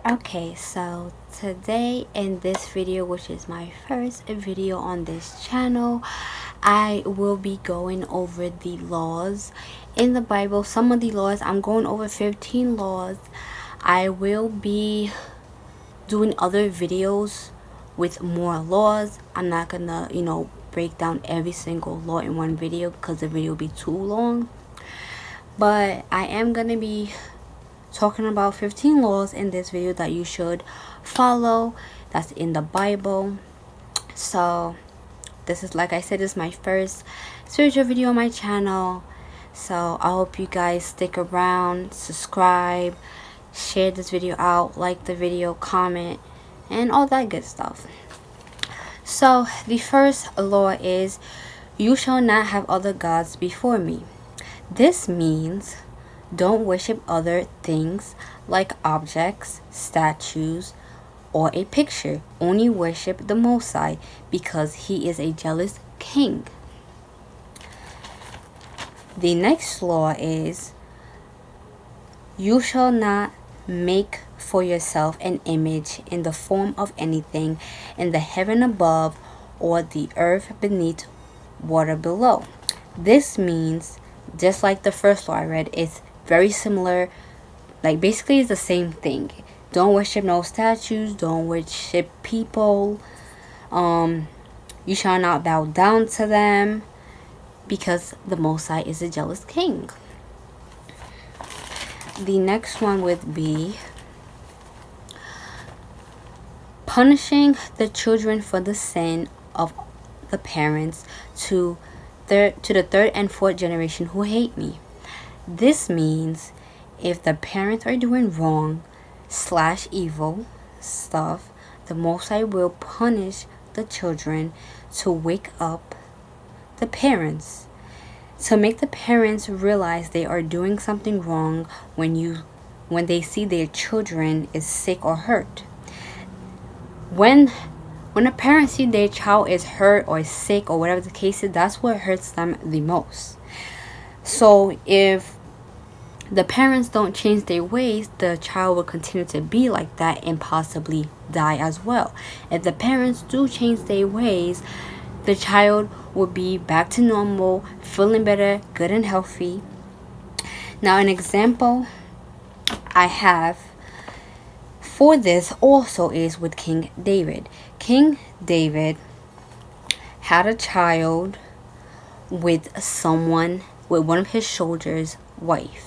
Okay, so today in this video, which is my first video on this channel, I will be going over the laws in the Bible. Some of the laws, I'm going over 15 laws. I will be doing other videos with more laws. I'm not gonna, break down every single law in one video because the video will be too long. But I am gonna be talking about 15 laws in this video that you should follow, that's in the Bible. So this is, like I said, this is my first spiritual video on my channel, so I hope you guys stick around, subscribe, share this video out, like the video, comment, and all that good stuff. So the first law is, you shall not have other gods before me. This means don't worship other things like objects, statues, or a picture. Only worship the Most High because He is a jealous king. The next law is, you shall not make for yourself an image in the form of anything in the heaven above or the earth beneath, water below. This means, just like the first law I read, it's very similar. Like, basically it's the same thing. Don't worship no statues, don't worship people, you shall not bow down to them because the Most High is a jealous king. The next one would be punishing the children for the sin of the parents to the third and fourth generation who hate me. This means if the parents are doing wrong / evil stuff, the Most High will punish the children to wake up the parents, to make the parents realize they are doing something wrong when they see their children is sick or hurt. When a parent see their child is hurt or sick or whatever the case is, that's what hurts them the most. So if the parents don't change their ways, the child will continue to be like that and possibly die as well. If the parents do change their ways, the child will be back to normal, feeling better, good and healthy. Now, an example I have for this also is with King David. King David had a child with one of his soldiers' wife.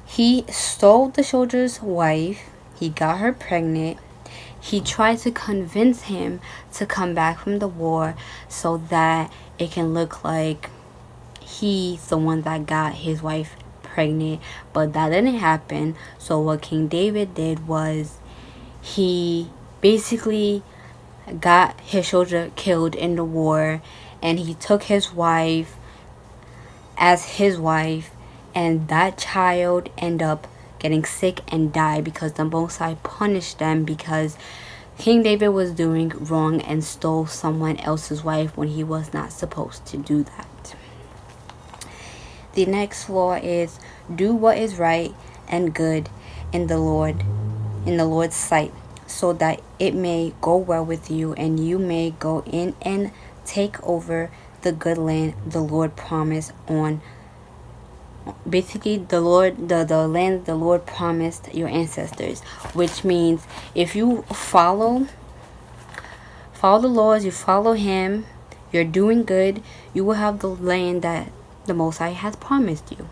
He stole the soldier's wife. He got her pregnant. He tried to convince him to come back from the war so that it can look like he's the one that got his wife pregnant. But that didn't happen. So what King David did was he basically got his soldier killed in the war, and he took his wife as his wife, and that child ended up getting sick and died because the Most High punished them because King David was doing wrong and stole someone else's wife when he was not supposed to do that. The next law is, do what is right and good in the Lord's sight, so that it may go well with you and you may go in and take over the good land the Lord promised on. Basically, the land the Lord promised your ancestors, which means if you follow the laws, you follow Him, you're doing good, you will have the land that the Most High has promised you.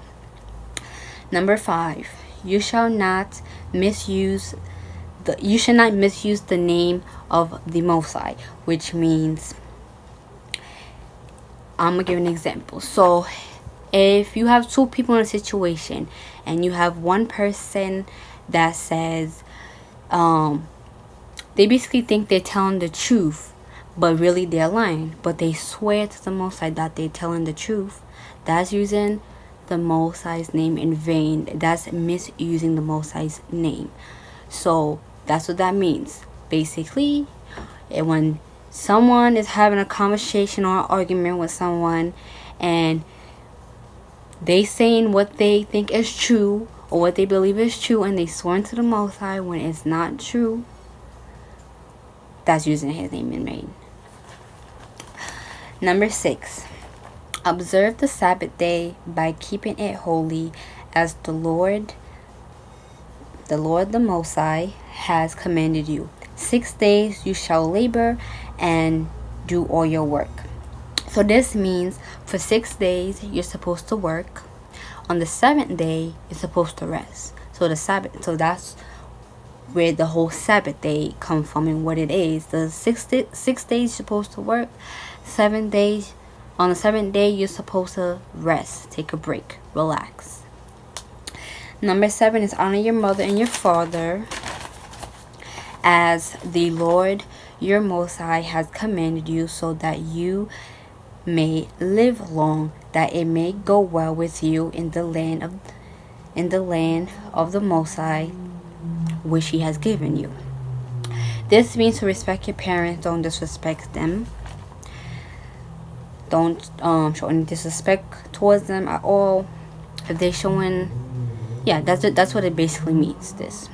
Number 5, you shall not misuse the name of the Most High, which means, I'm gonna give an example. So if you have two people in a situation and you have one person that says they basically think they're telling the truth, but really they're lying, but they swear to the Most High that they're telling the truth, that's using the Most High's name in vain. That's misusing the Most High's name. So that's what that means. Basically, when someone is having a conversation or an argument with someone and they saying what they think is true, or what they believe is true, and they sworn to the Most High when it's not true, that's using his name in vain. Number 6. Observe the Sabbath day by keeping it holy, as the Lord the Most High has commanded you. 6 days you shall labor and do all your work. So this means for 6 days you're supposed to work. On the 7th day you're supposed to rest. So that's where the whole Sabbath day comes from and what it is. The 6 days you're supposed to work. 7 days. On the 7th day you're supposed to rest, take a break, relax. Number 7 is honor your mother and your father, as the Lord your Most High has commanded you, so that you may live long, that it may go well with you in the land of the Most High, which He has given you. This means to respect your parents. Don't disrespect them. Don't show any disrespect towards them at all. If they're showing, that's what it basically means. This.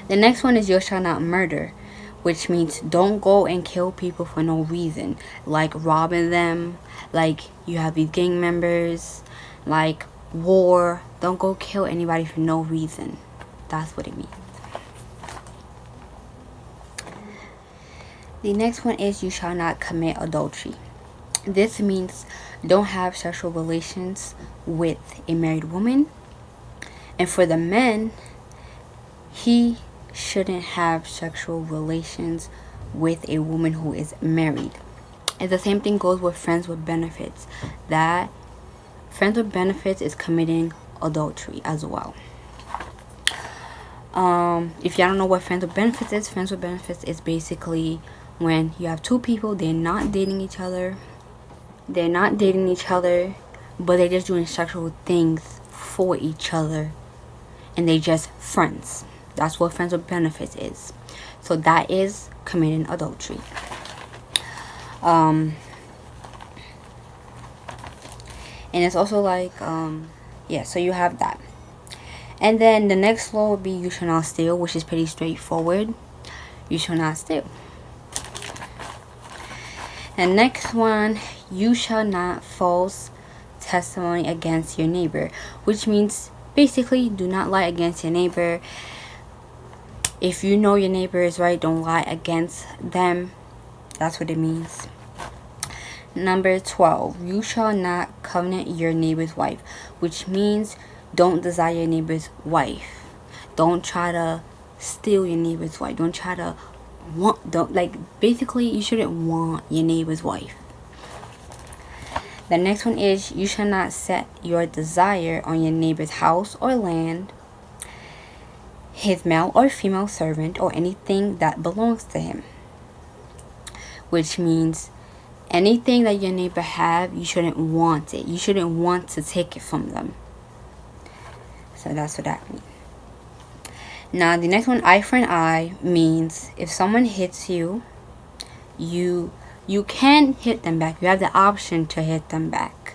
The next one is you shall not murder, which means don't go and kill people for no reason, like robbing them, like you have these gang members, like war. Don't go kill anybody for no reason. That's what it means. The next one is you shall not commit adultery. This means don't have sexual relations with a married woman. And for the men, he shouldn't have sexual relations with a woman who is married. And the same thing goes with friends with benefits. That friends with benefits is committing adultery as well. If y'all don't know what friends with benefits is basically when you have two people, they're not dating each other, but they're just doing sexual things for each other, and they just friends. That's what friends with benefits is. So that is committing adultery. And it's also like, so you have that. And then the next law would be you shall not steal, which is pretty straightforward. You shall not steal. And next one, you shall not false testimony against your neighbor, which means basically do not lie against your neighbor. If you know your neighbor is right, don't lie against them. That's what it means. Number 12, you shall not covenant your neighbor's wife, which means don't desire your neighbor's wife. Don't try to steal your neighbor's wife. Don't try to basically you shouldn't want your neighbor's wife. The next one is you shall not set your desire on your neighbor's house or land, his male or female servant, or anything that belongs to him. Which means anything that your neighbor have, you shouldn't want it. You shouldn't want to take it from them. So that's what that means. Now the next one, eye for an eye, means if someone hits you, you can hit them back. You have the option to hit them back.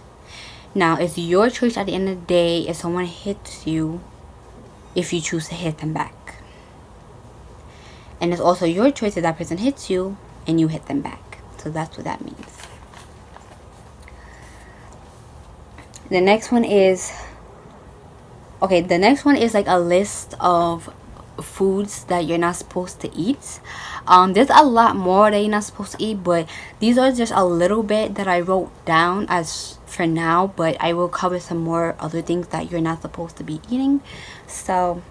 Now it's your choice at the end of the day if someone hits you, if you choose to hit them back. And it's also your choice if that person hits you and you hit them back. So that's what that means. The next one is like a list of foods that you're not supposed to eat. There's a lot more that you're not supposed to eat, but these are just a little bit that I wrote down as for now, but I will cover some more other things that you're not supposed to be eating. So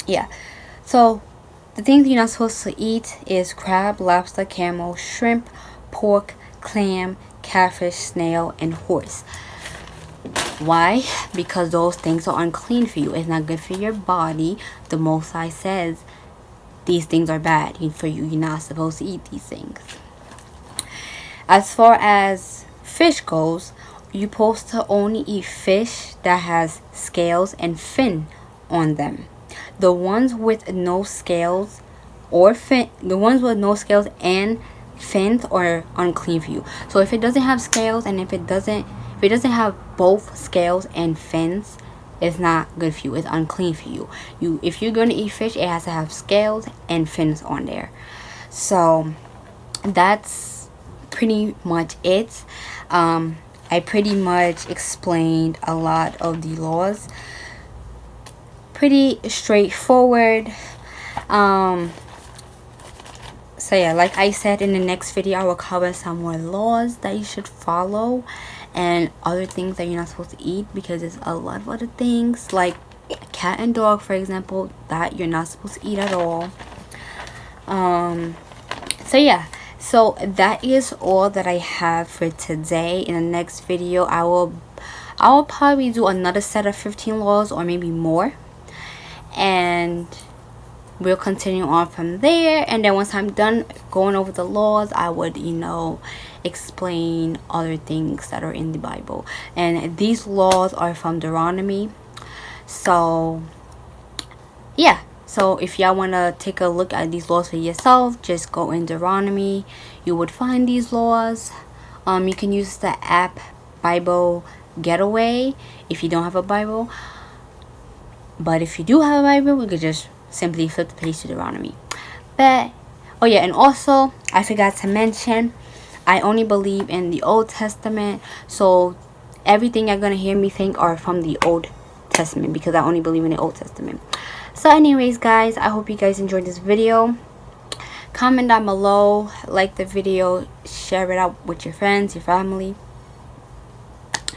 the things you're not supposed to eat is crab, lobster, camel, shrimp, pork, clam, catfish, snail, and horse. Why? Because those things are unclean for you. It's not good for your body. The Most High says these things are bad for you. You're not supposed to eat these things. As far as fish goes, you're supposed to only eat fish that has scales and fin on them. The ones with no scales and fins are unclean for you. So if it doesn't have scales and if it doesn't have both scales and fins, it's not good for you. It's unclean for you. If you're going to eat fish, it has to have scales and fins on there. So that's pretty much it. I pretty much explained a lot of the laws. Pretty straightforward. So yeah, like I said, in the next video I will cover some more laws that you should follow and other things that you're not supposed to eat, because there's a lot of other things like cat and dog, for example, that you're not supposed to eat at all. So yeah, so that is all that I have for today. In the next video I will probably do another set of 15 laws or maybe more, and we'll continue on from there. And then once I'm done going over the laws, I would, explain other things that are in the Bible. And these laws are from Deuteronomy. So yeah, so if y'all want to take a look at these laws for yourself, just go in Deuteronomy. You would find these laws. You can use the app Bible Getaway if you don't have a Bible. But if you do have a Bible, we could just simply flip the page to Deuteronomy. But oh yeah, and also I forgot to mention, I only believe in the Old Testament. So everything you're gonna hear me think are from the Old Testament, because I only believe in the Old Testament. So anyways guys, I hope you guys enjoyed this video. Comment down below, like the video, share it out with your friends, your family,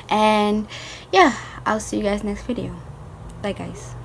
and yeah, I'll see you guys next video. Bye guys.